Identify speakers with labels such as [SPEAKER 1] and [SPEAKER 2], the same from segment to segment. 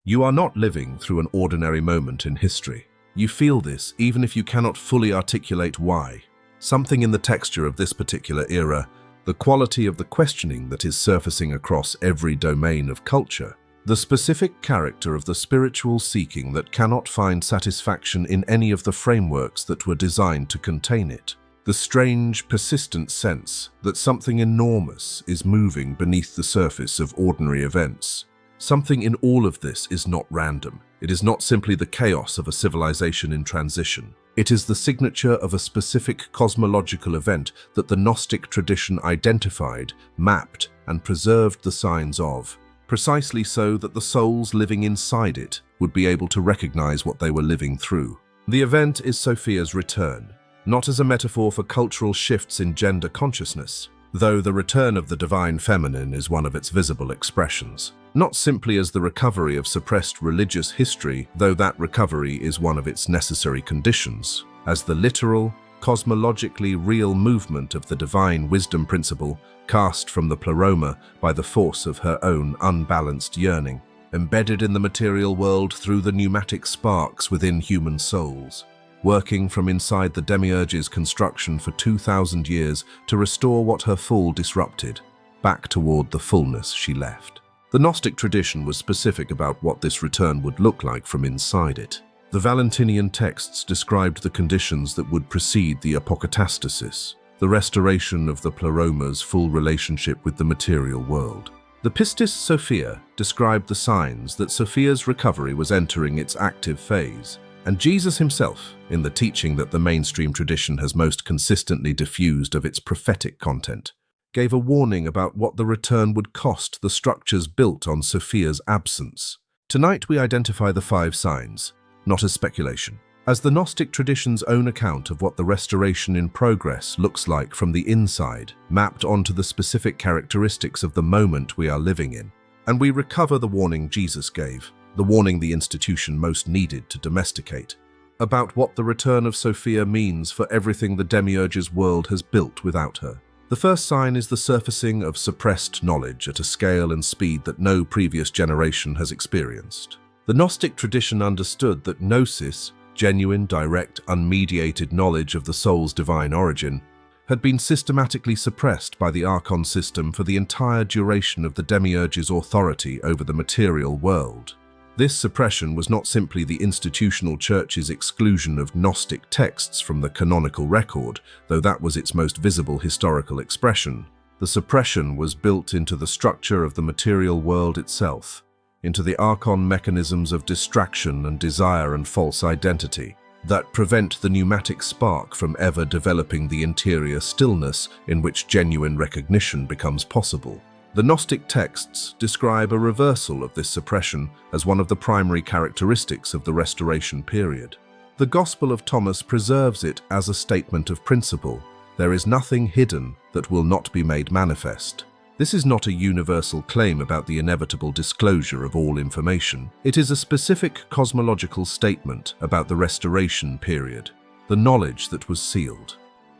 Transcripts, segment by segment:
[SPEAKER 1] You are not living through an ordinary moment in history. You feel this even if you cannot fully articulate why. Something in the texture of this particular era, the quality of the questioning that is surfacing across every domain of culture, the specific character of the spiritual seeking that cannot find satisfaction in any of the frameworks that were designed to contain it, the strange, persistent sense that something enormous is moving beneath the surface of ordinary events. Something in all of this is not random. It is not simply the chaos of a civilization in transition. It is the signature of a specific cosmological event that the Gnostic tradition identified, mapped, and preserved the signs of, precisely so that the souls living inside it would be able to recognize what they were living through. The event is Sophia's return, not as a metaphor for cultural shifts in gender consciousness, though the return of the divine feminine is one of its visible expressions. Not simply as the recovery of suppressed religious history, though that recovery is one of its necessary conditions, as the literal, cosmologically real movement of the divine wisdom principle cast from the pleroma by the force of her own unbalanced yearning, embedded in the material world through the pneumatic sparks within human souls, working from inside the demiurge's construction for 2,000 years to restore what her fall disrupted, back toward the fullness she left. The Gnostic tradition was specific about what this return would look like from inside it. The Valentinian texts described the conditions that would precede the apokatastasis, the restoration of the pleroma's full relationship with the material world. The Pistis Sophia described the signs that Sophia's recovery was entering its active phase, and Jesus himself, in the teaching that the mainstream tradition has most consistently diffused of its prophetic content, gave a warning about what the return would cost the structures built on Sophia's absence. Tonight we identify the 5 signs, not as speculation, as the Gnostic tradition's own account of what the restoration in progress looks like from the inside, mapped onto the specific characteristics of the moment we are living in. And we recover the warning Jesus gave, the warning the institution most needed to domesticate, about what the return of Sophia means for everything the demiurge's world has built without her. The first sign is the surfacing of suppressed knowledge at a scale and speed that no previous generation has experienced. The Gnostic tradition understood that gnosis, genuine, direct, unmediated knowledge of the soul's divine origin, had been systematically suppressed by the Archon system for the entire duration of the demiurge's authority over the material world. This suppression was not simply the institutional church's exclusion of Gnostic texts from the canonical record, though that was its most visible historical expression. The suppression was built into the structure of the material world itself, into the Archon mechanisms of distraction and desire and false identity, that prevent the pneumatic spark from ever developing the interior stillness in which genuine recognition becomes possible. The Gnostic texts describe a reversal of this suppression as one of the primary characteristics of the Restoration period. The Gospel of Thomas preserves it as a statement of principle. There is nothing hidden that will not be made manifest. This is not a universal claim about the inevitable disclosure of all information. It is a specific cosmological statement about the Restoration period, the knowledge that was sealed.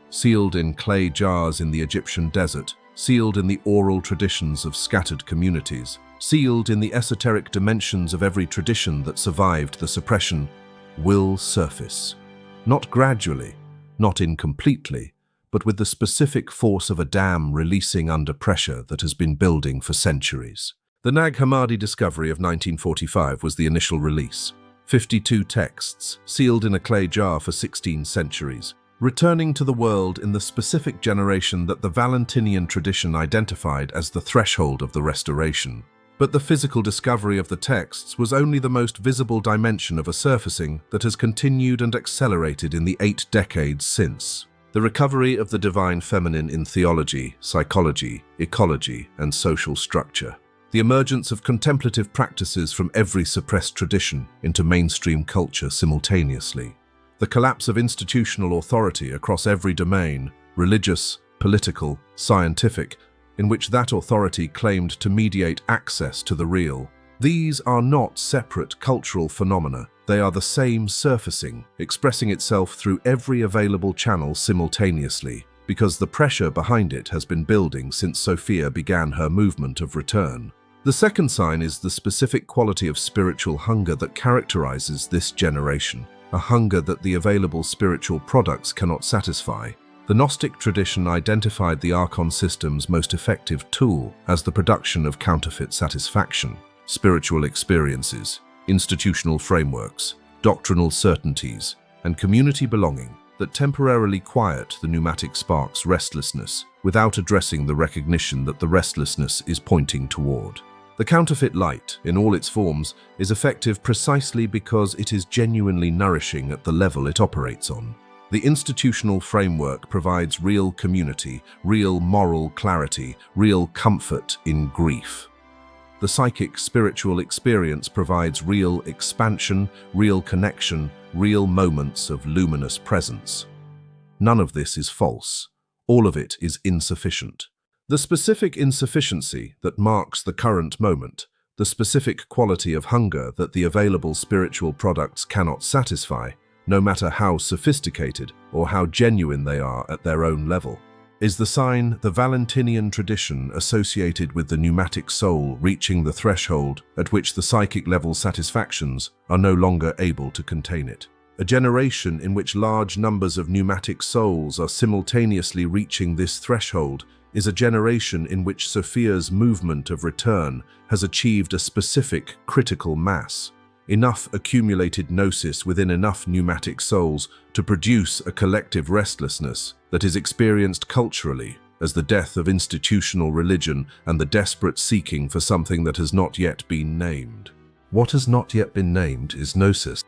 [SPEAKER 1] Sealed in clay jars in the Egyptian desert, sealed in the oral traditions of scattered communities, sealed in the esoteric dimensions of every tradition that survived the suppression, will surface. Not gradually, not incompletely, but with the specific force of a dam releasing under pressure that has been building for centuries. The Nag Hammadi discovery of 1945 was the initial release. 52 texts, sealed in a clay jar for 16 centuries, returning to the world in the specific generation that the Valentinian tradition identified as the threshold of the Restoration. But the physical discovery of the texts was only the most visible dimension of a surfacing that has continued and accelerated in the 8 decades since. The recovery of the divine feminine in theology, psychology, ecology, and social structure. The emergence of contemplative practices from every suppressed tradition into mainstream culture simultaneously. The collapse of institutional authority across every domain, religious, political, scientific, in which that authority claimed to mediate access to the real. These are not separate cultural phenomena. They are the same surfacing, expressing itself through every available channel simultaneously, because the pressure behind it has been building since Sophia began her movement of return. The second sign is the specific quality of spiritual hunger that characterizes this generation, a hunger that the available spiritual products cannot satisfy. The Gnostic tradition identified the Archon system's most effective tool as the production of counterfeit satisfaction, spiritual experiences, institutional frameworks, doctrinal certainties, and community belonging that temporarily quiet the pneumatic spark's restlessness without addressing the recognition that the restlessness is pointing toward. The counterfeit light, in all its forms, is effective precisely because it is genuinely nourishing at the level it operates on. The institutional framework provides real community, real moral clarity, real comfort in grief. The psychic spiritual experience provides real expansion, real connection, real moments of luminous presence. None of this is false. All of it is insufficient. The specific insufficiency that marks the current moment, the specific quality of hunger that the available spiritual products cannot satisfy, no matter how sophisticated or how genuine they are at their own level, is the sign the Valentinian tradition associated with the pneumatic soul reaching the threshold at which the psychic level satisfactions are no longer able to contain it. A generation in which large numbers of pneumatic souls are simultaneously reaching this threshold is a generation in which Sophia's movement of return has achieved a specific critical mass, enough accumulated gnosis within enough pneumatic souls to produce a collective restlessness that is experienced culturally as the death of institutional religion and the desperate seeking for something that has not yet been named. What has not yet been named is gnosis,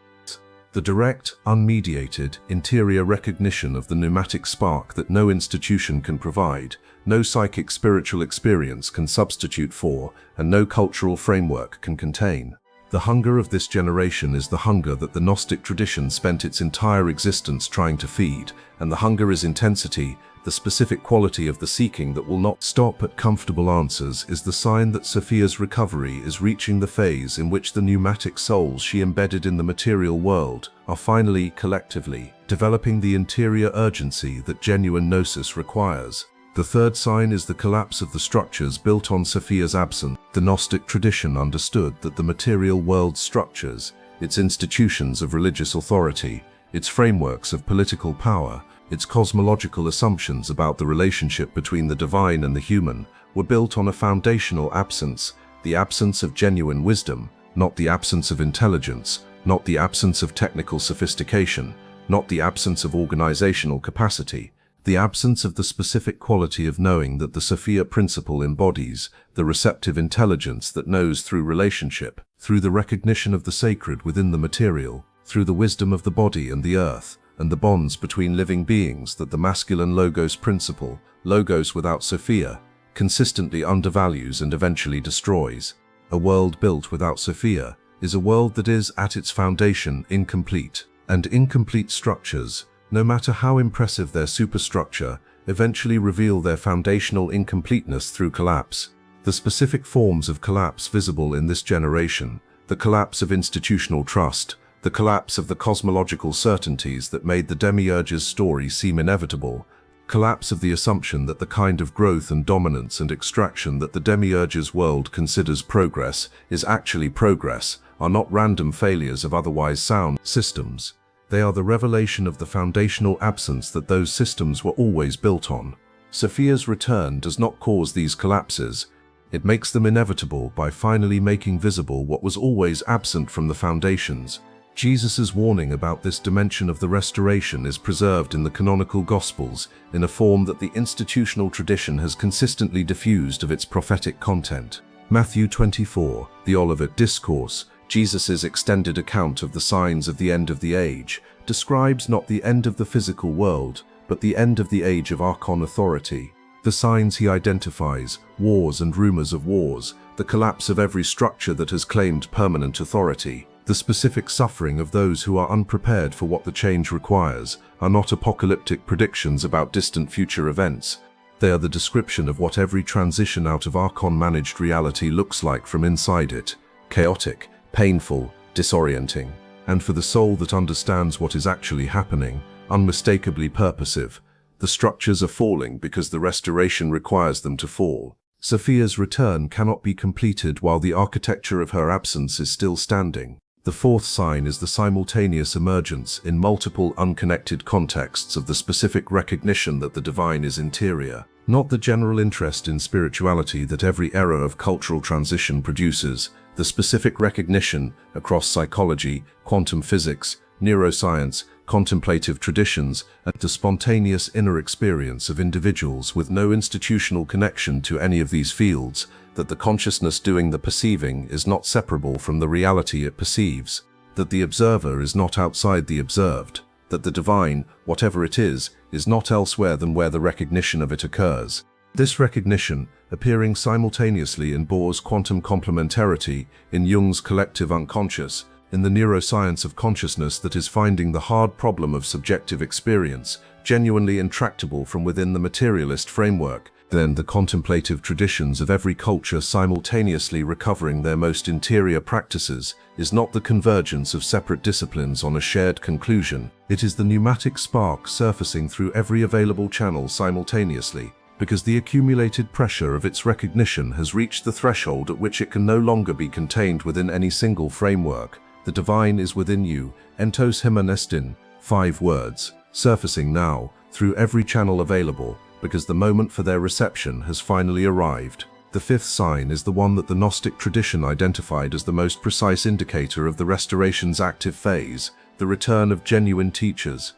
[SPEAKER 1] the direct, unmediated, interior recognition of the pneumatic spark that no institution can provide, no psychic spiritual experience can substitute for, and no cultural framework can contain. The hunger of this generation is the hunger that the Gnostic tradition spent its entire existence trying to feed, and the hunger is intensity, the specific quality of the seeking that will not stop at comfortable answers is the sign that Sophia's recovery is reaching the phase in which the pneumatic souls she embedded in the material world are finally, collectively, developing the interior urgency that genuine gnosis requires. The third sign is the collapse of the structures built on Sophia's absence. The Gnostic tradition understood that the material world's structures, its institutions of religious authority, its frameworks of political power, its cosmological assumptions about the relationship between the divine and the human, were built on a foundational absence, the absence of genuine wisdom, not the absence of intelligence, not the absence of technical sophistication, not the absence of organizational capacity, the absence of the specific quality of knowing that the Sophia principle embodies, the receptive intelligence that knows through relationship, through the recognition of the sacred within the material, through the wisdom of the body and the earth, and the bonds between living beings that the masculine logos principle, logos without Sophia, consistently undervalues and eventually destroys. A world built without Sophia is a world that is, at its foundation, incomplete, and incomplete structures, no matter how impressive their superstructure, eventually reveal their foundational incompleteness through collapse. The specific forms of collapse visible in this generation, the collapse of institutional trust, the collapse of the cosmological certainties that made the demiurge's story seem inevitable, collapse of the assumption that the kind of growth and dominance and extraction that the demiurge's world considers progress is actually progress, are not random failures of otherwise sound systems. They are the revelation of the foundational absence that those systems were always built on. Sophia's return does not cause these collapses. It makes them inevitable by finally making visible what was always absent from the foundations. Jesus' warning about this dimension of the restoration is preserved in the canonical Gospels in a form that the institutional tradition has consistently diffused of its prophetic content. Matthew 24, the Olivet Discourse, Jesus' extended account of the signs of the end of the age, describes not the end of the physical world, but the end of the age of Archon authority. The signs he identifies, wars and rumors of wars, the collapse of every structure that has claimed permanent authority, the specific suffering of those who are unprepared for what the change requires, are not apocalyptic predictions about distant future events. They are the description of what every transition out of Archon-managed reality looks like from inside it: chaotic, painful, disorienting, and for the soul that understands what is actually happening, unmistakably purposive. The structures are falling because the restoration requires them to fall. Sophia's return cannot be completed while the architecture of her absence is still standing. The fourth sign is the simultaneous emergence in multiple unconnected contexts of the specific recognition that the divine is interior, not the general interest in spirituality that every era of cultural transition produces. The specific recognition across psychology, quantum physics, neuroscience, contemplative traditions, and the spontaneous inner experience of individuals with no institutional connection to any of these fields, that the consciousness doing the perceiving is not separable from the reality it perceives, that the observer is not outside the observed, that the divine, whatever it is not elsewhere than where the recognition of it occurs. This recognition, appearing simultaneously in Bohr's quantum complementarity, in Jung's collective unconscious, in the neuroscience of consciousness that is finding the hard problem of subjective experience, genuinely intractable from within the materialist framework, then the contemplative traditions of every culture simultaneously recovering their most interior practices, is not the convergence of separate disciplines on a shared conclusion, it is the pneumatic spark surfacing through every available channel simultaneously, because the accumulated pressure of its recognition has reached the threshold at which it can no longer be contained within any single framework. The divine is within you, entos humanestin, 5 words, surfacing now, through every channel available, because the moment for their reception has finally arrived. The fifth sign is the one that the Gnostic tradition identified as the most precise indicator of the restoration's active phase, the return of genuine teachers.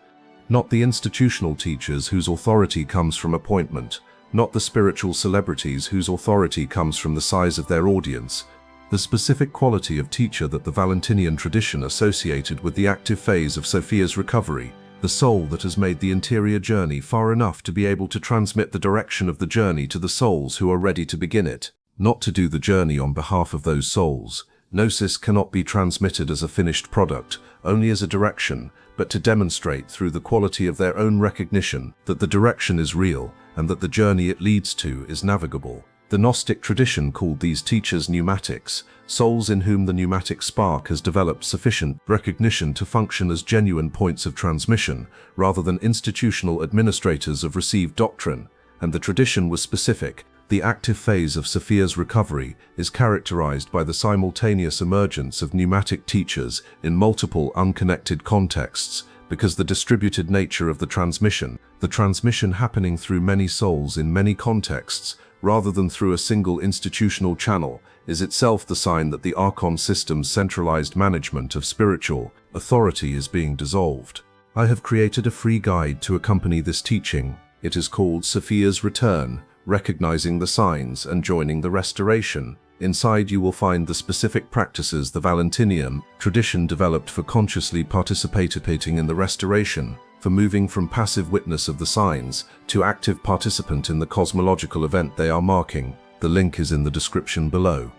[SPEAKER 1] Not the institutional teachers whose authority comes from appointment, not the spiritual celebrities whose authority comes from the size of their audience, the specific quality of teacher that the Valentinian tradition associated with the active phase of Sophia's recovery, the soul that has made the interior journey far enough to be able to transmit the direction of the journey to the souls who are ready to begin it, not to do the journey on behalf of those souls. Gnosis cannot be transmitted as a finished product, only as a direction, but to demonstrate through the quality of their own recognition that the direction is real and that the journey it leads to is navigable. The Gnostic tradition called these teachers pneumatics, souls in whom the pneumatic spark has developed sufficient recognition to function as genuine points of transmission, rather than institutional administrators of received doctrine, and the tradition was specific. The active phase of Sophia's recovery is characterized by the simultaneous emergence of pneumatic teachers in multiple unconnected contexts, because the distributed nature of the transmission happening through many souls in many contexts, rather than through a single institutional channel, is itself the sign that the Archon system's centralized management of spiritual authority is being dissolved. I have created a free guide to accompany this teaching. It is called Sophia's Return, Recognizing the Signs and Joining the Restoration. Inside you will find the specific practices the Valentinian tradition developed for consciously participating in the restoration, for moving from passive witness of the signs to active participant in the cosmological event they are marking. The link is in the description below.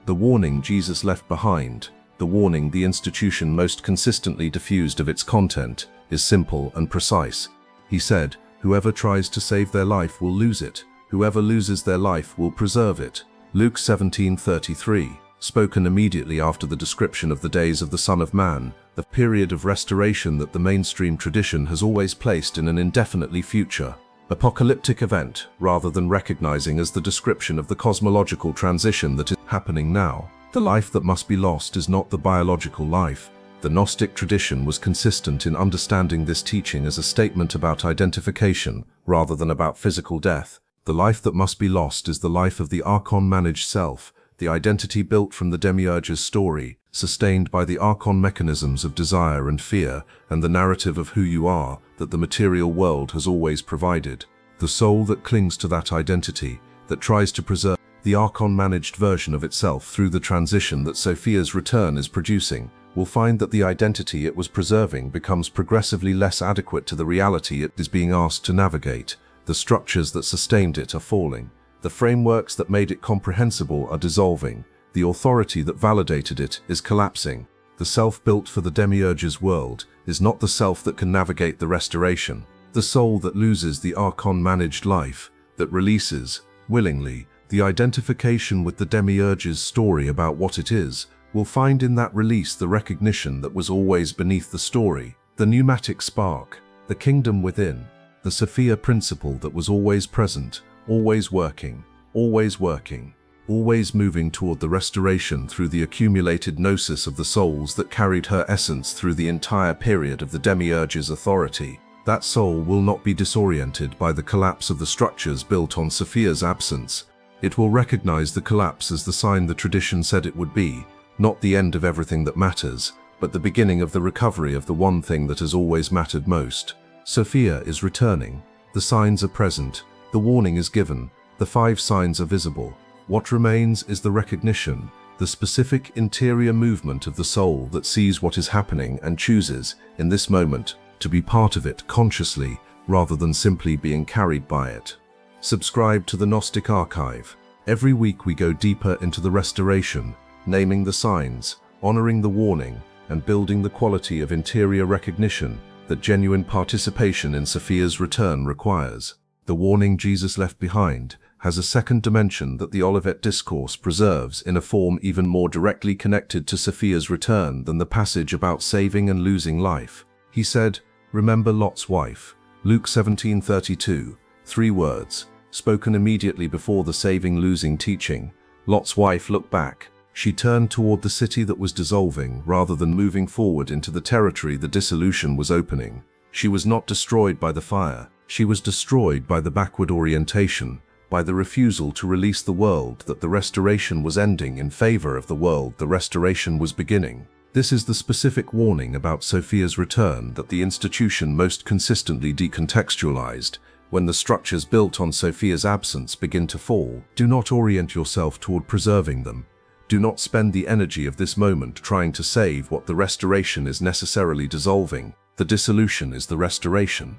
[SPEAKER 1] The warning Jesus left behind, the warning the institution most consistently diffused of its content, is simple and precise. He said, "Whoever tries to save their life will lose it. Whoever loses their life will preserve it." Luke 17:33, spoken immediately after the description of the days of the Son of Man, the period of restoration that the mainstream tradition has always placed in an indefinitely future, apocalyptic event, rather than recognizing as the description of the cosmological transition that is happening now. The life that must be lost is not the biological life. The Gnostic tradition was consistent in understanding this teaching as a statement about identification, rather than about physical death. The life that must be lost is the life of the Archon-managed self, the identity built from the demiurge's story, sustained by the Archon mechanisms of desire and fear, and the narrative of who you are that the material world has always provided. The soul that clings to that identity, that tries to preserve the Archon-managed version of itself through the transition that Sophia's return is producing, will find that the identity it was preserving becomes progressively less adequate to the reality it is being asked to navigate. The structures that sustained it are falling. The frameworks that made it comprehensible are dissolving. The authority that validated it is collapsing. The self built for the demiurge's world is not the self that can navigate the restoration. The soul that loses the Archon-managed life, that releases, willingly, the identification with the demiurge's story about what it is, will find in that release the recognition that was always beneath the story, the pneumatic spark, the kingdom within, the Sophia principle that was always present, always working. always working, always moving toward the restoration through the accumulated gnosis of the souls that carried her essence through the entire period of the demiurge's authority. That soul will not be disoriented by the collapse of the structures built on Sophia's absence. It will recognize the collapse as the sign the tradition said it would be, not the end of everything that matters, but the beginning of the recovery of the one thing that has always mattered most. Sophia is returning. The signs are present. The warning is given. The 5 signs are visible. What remains is the recognition, the specific interior movement of the soul that sees what is happening and chooses, in this moment, to be part of it consciously rather than simply being carried by it. Subscribe to the Gnostic Archive. Every week we go deeper into the restoration, naming the signs, honoring the warning, and building the quality of interior recognition that genuine participation in Sophia's return requires. The warning Jesus left behind has a second dimension that the Olivet Discourse preserves in a form even more directly connected to Sophia's return than the passage about saving and losing life. He said, "Remember Lot's wife." Luke 17:32, 3 words, spoken immediately before the saving-losing teaching. Lot's wife looked back. She turned toward the city that was dissolving rather than moving forward into the territory the dissolution was opening. She was not destroyed by the fire. She was destroyed by the backward orientation, by the refusal to release the world that the restoration was ending in favor of the world the restoration was beginning. This is the specific warning about Sophia's return that the institution most consistently decontextualized. When the structures built on Sophia's absence begin to fall, do not orient yourself toward preserving them. Do not spend the energy of this moment trying to save what the restoration is necessarily dissolving. The dissolution is the restoration.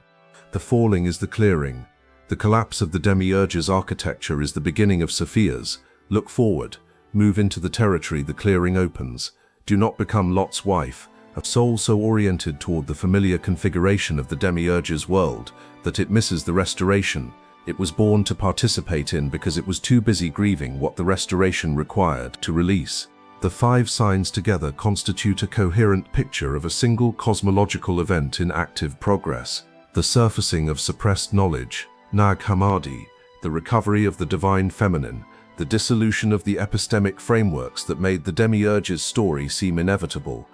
[SPEAKER 1] The falling is the clearing. The collapse of the demiurge's architecture is the beginning of Sophia's. Look forward. Move into the territory the clearing opens. Do not become Lot's wife, a soul so oriented toward the familiar configuration of the demiurge's world that it misses the restoration it was born to participate in because it was too busy grieving what the restoration required to release. The 5 signs together constitute a coherent picture of a single cosmological event in active progress. The surfacing of suppressed knowledge, Nag Hammadi, the recovery of the divine feminine, the dissolution of the epistemic frameworks that made the demiurge's story seem inevitable,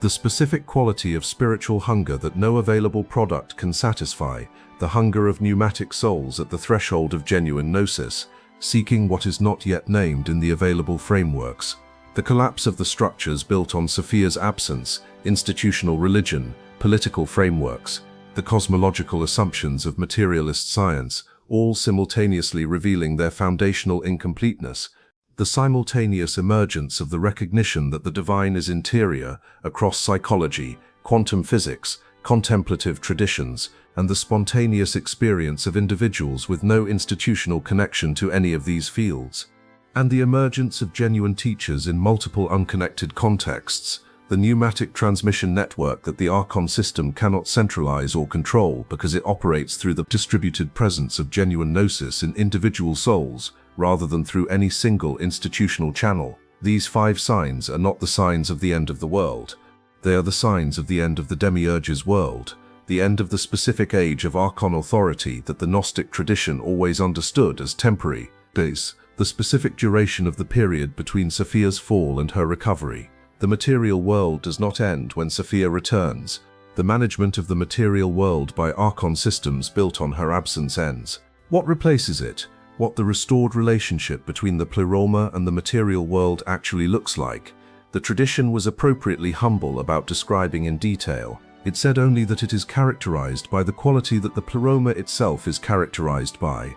[SPEAKER 1] the specific quality of spiritual hunger that no available product can satisfy, the hunger of pneumatic souls at the threshold of genuine gnosis, seeking what is not yet named in the available frameworks, the collapse of the structures built on Sophia's absence, institutional religion, political frameworks, the cosmological assumptions of materialist science, all simultaneously revealing their foundational incompleteness, the simultaneous emergence of the recognition that the divine is interior across psychology, quantum physics, contemplative traditions, and the spontaneous experience of individuals with no institutional connection to any of these fields, and the emergence of genuine teachers in multiple unconnected contexts, the pneumatic transmission network that the Archon system cannot centralize or control because it operates through the distributed presence of genuine gnosis in individual souls, rather than through any single institutional channel. These 5 signs are not the signs of the end of the world. They are the signs of the end of the demiurge's world, the end of the specific age of Archon authority that the Gnostic tradition always understood as temporary, the specific duration of the period between Sophia's fall and her recovery. The material world does not end when Sophia returns. The management of the material world by Archon systems built on her absence ends. What replaces it? What the restored relationship between the pleroma and the material world actually looks like. The tradition was appropriately humble about describing in detail. It said only that it is characterized by the quality that the pleroma itself is characterized by.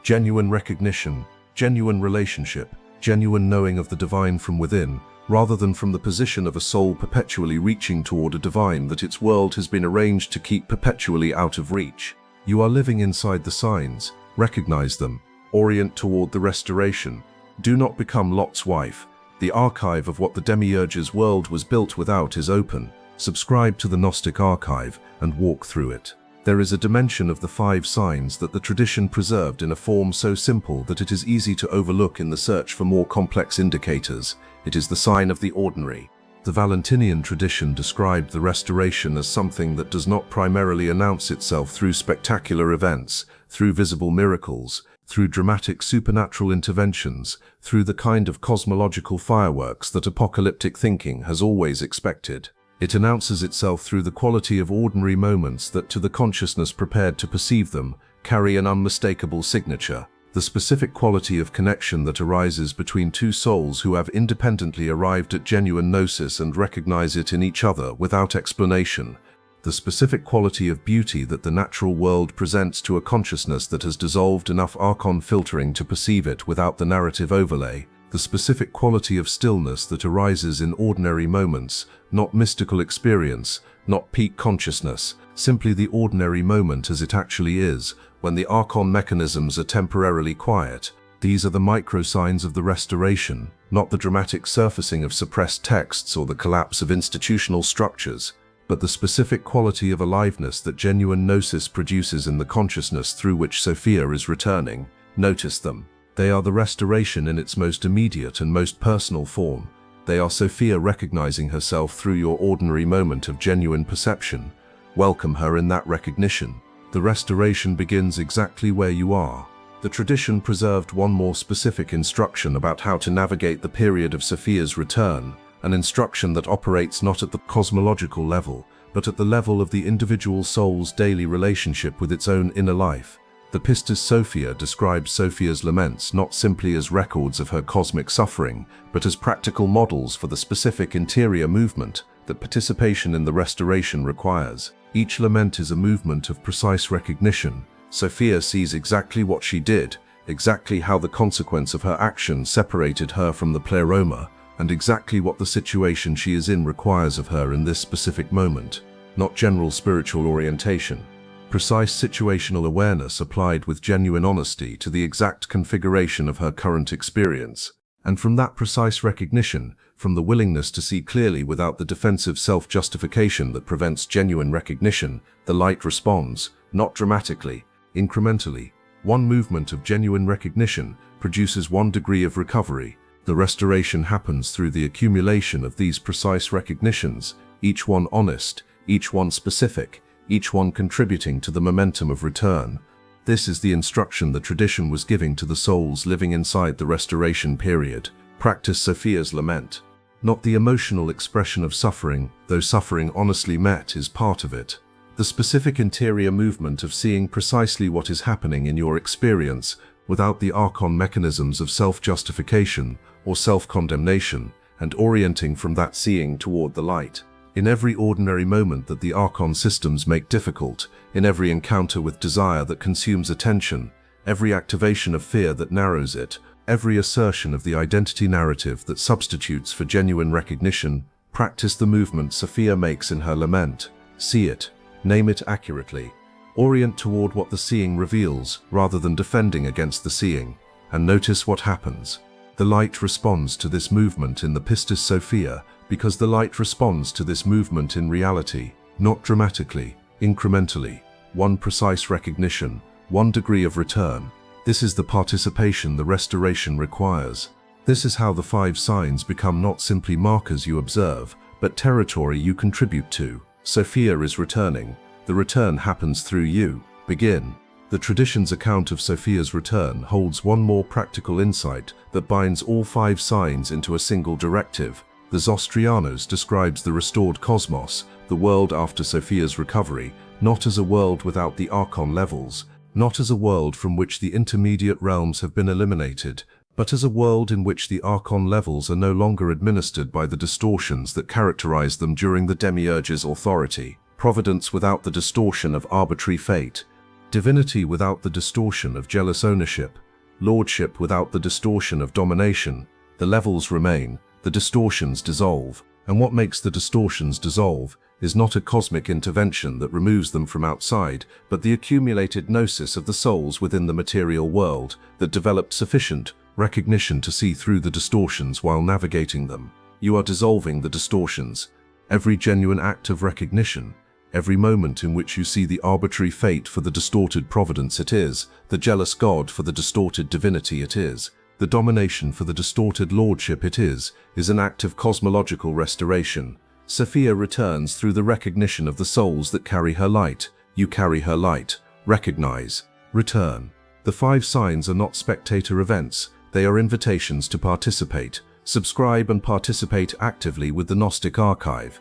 [SPEAKER 1] Genuine recognition, genuine relationship, genuine knowing of the divine from within, rather than from the position of a soul perpetually reaching toward a divine that its world has been arranged to keep perpetually out of reach. You are living inside the signs. Recognize them. Orient toward the restoration. Do not become Lot's wife. The archive of what the demiurge's world was built without is open. Subscribe to the Gnostic Archive and walk through it. There is a dimension of the 5 signs that the tradition preserved in a form so simple that it is easy to overlook in the search for more complex indicators. It is the sign of the ordinary. The Valentinian tradition described the restoration as something that does not primarily announce itself through spectacular events, through visible miracles, through dramatic supernatural interventions, through the kind of cosmological fireworks that apocalyptic thinking has always expected. It announces itself through the quality of ordinary moments that, to the consciousness prepared to perceive them, carry an unmistakable signature. The specific quality of connection that arises between two souls who have independently arrived at genuine gnosis and recognize it in each other without explanation. The specific quality of beauty that the natural world presents to a consciousness that has dissolved enough archon filtering to perceive it without the narrative overlay. The specific quality of stillness that arises in ordinary moments, not mystical experience, not peak consciousness, simply the ordinary moment as it actually is, when the archon mechanisms are temporarily quiet. These are the micro-signs of the restoration, not the dramatic surfacing of suppressed texts or the collapse of institutional structures, but the specific quality of aliveness that genuine gnosis produces in the consciousness through which Sophia is returning. Notice them. They are the restoration in its most immediate and most personal form. They are Sophia recognizing herself through your ordinary moment of genuine perception. Welcome her in that recognition. The restoration begins exactly where you are. The tradition preserved one more specific instruction about how to navigate the period of Sophia's return, an instruction that operates not at the cosmological level, but at the level of the individual soul's daily relationship with its own inner life. The Pistis Sophia describes Sophia's laments not simply as records of her cosmic suffering, but as practical models for the specific interior movement that participation in the restoration requires. Each lament is a movement of precise recognition. Sophia sees exactly what she did, exactly how the consequence of her action separated her from the pleroma, and exactly what the situation she is in requires of her in this specific moment, not general spiritual orientation. Precise situational awareness applied with genuine honesty to the exact configuration of her current experience. And from that precise recognition, from the willingness to see clearly without the defensive self-justification that prevents genuine recognition, the light responds, not dramatically, incrementally. One movement of genuine recognition produces one degree of recovery. The restoration happens through the accumulation of these precise recognitions, each one honest, each one specific, each one contributing to the momentum of return. This is the instruction the tradition was giving to the souls living inside the restoration period. Practice Sophia's lament. Not the emotional expression of suffering, though suffering honestly met is part of it. The specific interior movement of seeing precisely what is happening in your experience without the archon mechanisms of self-justification or self-condemnation, and orienting from that seeing toward the light. In every ordinary moment that the archon systems make difficult, in every encounter with desire that consumes attention, every activation of fear that narrows it, every assertion of the identity narrative that substitutes for genuine recognition, practice the movement Sophia makes in her lament. See it, name it accurately, orient toward what the seeing reveals rather than defending against the seeing, and notice what happens. The light responds to this movement in the Pistis Sophia because the light responds to this movement in reality, not dramatically, incrementally, one precise recognition, one degree of return. This is the participation the restoration requires. This is how the 5 signs become not simply markers you observe, but territory you contribute to. Sophia is returning. The return happens through you. Begin. The tradition's account of Sophia's return holds one more practical insight that binds all 5 signs into a single directive. The Zostrianos describes the restored cosmos, the world after Sophia's recovery, not as a world without the archon levels, not as a world from which the intermediate realms have been eliminated, but as a world in which the archon levels are no longer administered by the distortions that characterize them during the demiurge's authority, providence without the distortion of arbitrary fate, divinity without the distortion of jealous ownership, lordship without the distortion of domination. The levels remain, the distortions dissolve, and what makes the distortions dissolve is not a cosmic intervention that removes them from outside, but the accumulated gnosis of the souls within the material world that developed sufficient recognition to see through the distortions while navigating them. You are dissolving the distortions. Every genuine act of recognition, every moment in which you see the arbitrary fate for the distorted providence it is, the jealous God for the distorted divinity it is, the domination for the distorted lordship it is an act of cosmological restoration. Sophia returns through the recognition of the souls that carry her light. You carry her light. Recognize. Return. The The 5 signs are not spectator events, they are invitations to participate. Subscribe and participate actively with the Gnostic Archive.